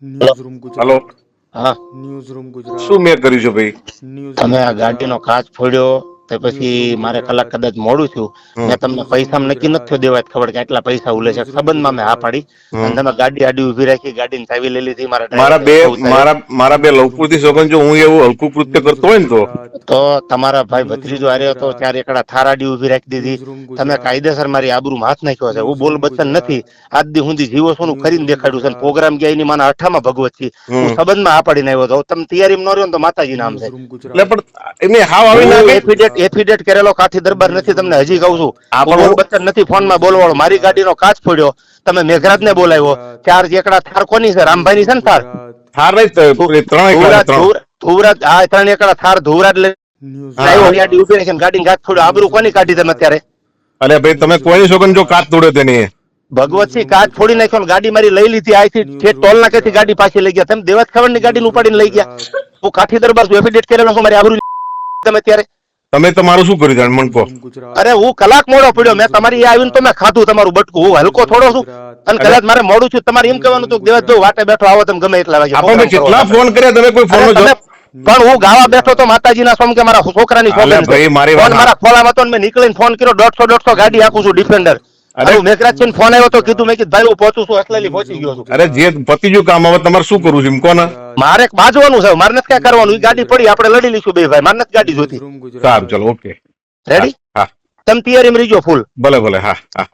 News room hello, Gujarat હા news room Gujarat શું મેં કર્યું છે ભાઈ? ન્યૂઝ તમે રૂમ આ ગાડીનો ગુજરાત કાચ ફોડ્યો તે ન્યૂઝ રૂમ પછી મારે કલાક ગુજરાત કદાચ મોડું થયું. હમ, મેં તમને ન્યૂઝ રૂમ પૈસા નક્કી ગુજરાત નથી દેવા ખબર કે આટલા પૈસા ઉલે છે. ન્યૂઝ રૂમ સંબંધમાં મેં હા ગુજરાત પાડી અને હમ. તમે ગાડી આડી ઉભી રાખી, ગાડીની ચાવી લઈ લીધી, મારા મારા ડ્રાઈવરને બે નીચે ઉતાર્યો. મારા મારા બે ન્યૂઝ રૂમ લવકૃતિ સંબંધ જો ગુજરાત હું એવું હલકું કૃત્ય ન્યૂઝ કરતો રૂમ હોય ને ગુજરાત તો તમારા ભાઈ ન્યૂઝ ભત્રીજો રૂમ હારે હતો ગુજરાત ત્યારે એકડા થાર આડી ઉભી રાખી દીધી. ન્યૂઝ રૂમ તમે ગુજરાત કાયદેસર મારી આબરૂમાં હાથ નાખ્યો છે. હું ન્યૂઝ બોલ રૂમ બચન નથી. ગુજરાત આજ દી સુધી જીવો છું ન્યૂઝ કરીને રૂમ દેખાડ્યું છે અને ગુજરાત પ્રોગ્રામ ગયા એની માના અઠામાં ભગવત છે. હું હમ. સંબંધમાં આ પાડીને આવ્યો હતો. તમે તૈયારીમાં ન રહ્યો ને તો માતાજી નામ ન્યૂઝ છે. રૂમ એટલે ગુજરાત પણ એમને હાવ આવી ના ન્યૂઝ હું ગઈ. રૂમ ગુજરાત એફિડેટ કરેલો કાઠી દરબાર ન્યૂઝ નથી, રૂમ તમને હજી કહું ગુજરાત છું. આ હું પણ બોલ હું બચન નથી ફોનમાં ન્યૂઝ રૂમ બોલવાળો. મારી ગુજરાત ગાડીનો કાચ ફોડ્યો, તમે ન્યૂઝ મેઘરાજને રૂમ બોલાવ્યો. ગુજરાત ચાર એકડા થાર કોની છે? ન્યૂઝ રામભાઈની રૂમ છે ને થાર? ગુજરાત હાર નહીં ત્રણ એકલા છે, ત્રણ. ધુવરાજ આ ત્રણ એકડા થાર ધુવરાજ લઈને ન્યૂઝ રૂમ હા, આવ્યો. હા. ગાડી ગુજરાત ઉભી રાખીને ગાડીને ગાજ ફોડ્યો. આબરૂ ન્યૂઝ રૂમ કોની કાઢી તમે ગુજરાત અત્યારે? અરે ભાઈ તમે ન્યૂઝ રૂમ કોઈની છોકરી જો ગુજરાત કાચ તોડે તેની ભગવતસિંહ રૂમ કાચ ફોડી ગુજરાત નાખ્યો ને ગાડી મારી લઈ લીધી. આથી ન્યૂઝ ઠેઠ રૂમ ટોલ નાકેથી ગુજરાત ગાડી પાછી લઈ ગયા. તમે દેવાજ ખબર ગાડીને ન્યૂઝ રૂમ ઉપાડીને લઈ ગયા. ગુજરાત હું કાઠી દરબાર છું, એફિડેટ કરેલો છું. મારી આબરૂ તમે અત્યારે તમે તમારું શું કર્યું જાણ મને ન્યૂઝ કહો. રૂમ ગુજરાત અરે હું કલાક મોડો પડ્યો. મેં ન્યૂઝ રૂમ તમારી આવીને તો મેં ખાધું તમારું બટકું. હું હલકો ન્યૂઝ રૂમ થોડો છું ગુજરાત અને અરે કદાચ મારે મોડું છું. તમારે એમ ન્યૂઝ કહેવાનું રૂમ હતું દેવાજ જો ગુજરાત વાટે બેઠો આવો તમે ગમે એટલા વાગે આપણે મેં પ્રોગ્રામ કેટલા કરવા. ફોન કર્યા, તમે કોઈ ફોન અરે નો તમે જવાબ. પણ હું ગાવા બેઠો તો માતાજીના સોમ કે મારા છોકરાની અલે સોગંદ છે. ભાઈ મારી વાત ફોન મારા ખોલામાં હતો ને મેં નીકળીને ફોન કર્યો. 150 ગાડી ન્યૂઝ હાંકું રૂમ છું ડિફેન્ડર. અરે હારું મેઘરાજ ફોન આવ્યો તો કીધું, મેં ગુજરાત કીધું ભાઈ હું પહોંચું છું, અસલેલી ન્યૂઝ પહોંચી રૂમ ગયો છું. અરે જે ગુજરાત પતિજું કામ હવે તમારે શું કરવું છે એમ ન્યૂઝ કોને? ગુજરાત મારે બાજવાનું છે, મારે નથી ક્યાં કરવાનું. ન્યૂઝ ઈ રૂમ ગાડી પડી, ગુજરાત આપણે લડી લઈશું બે ભાઈ. મારે નથી ગાડી ન્યૂઝ જોતી. રૂમ સારું, ગુજરાત ચલો, ઓકે. હા, રેડી? હા, તમે તૈયારીમાં રહીજો ફૂલ. ભલે ભલે, હા, હા.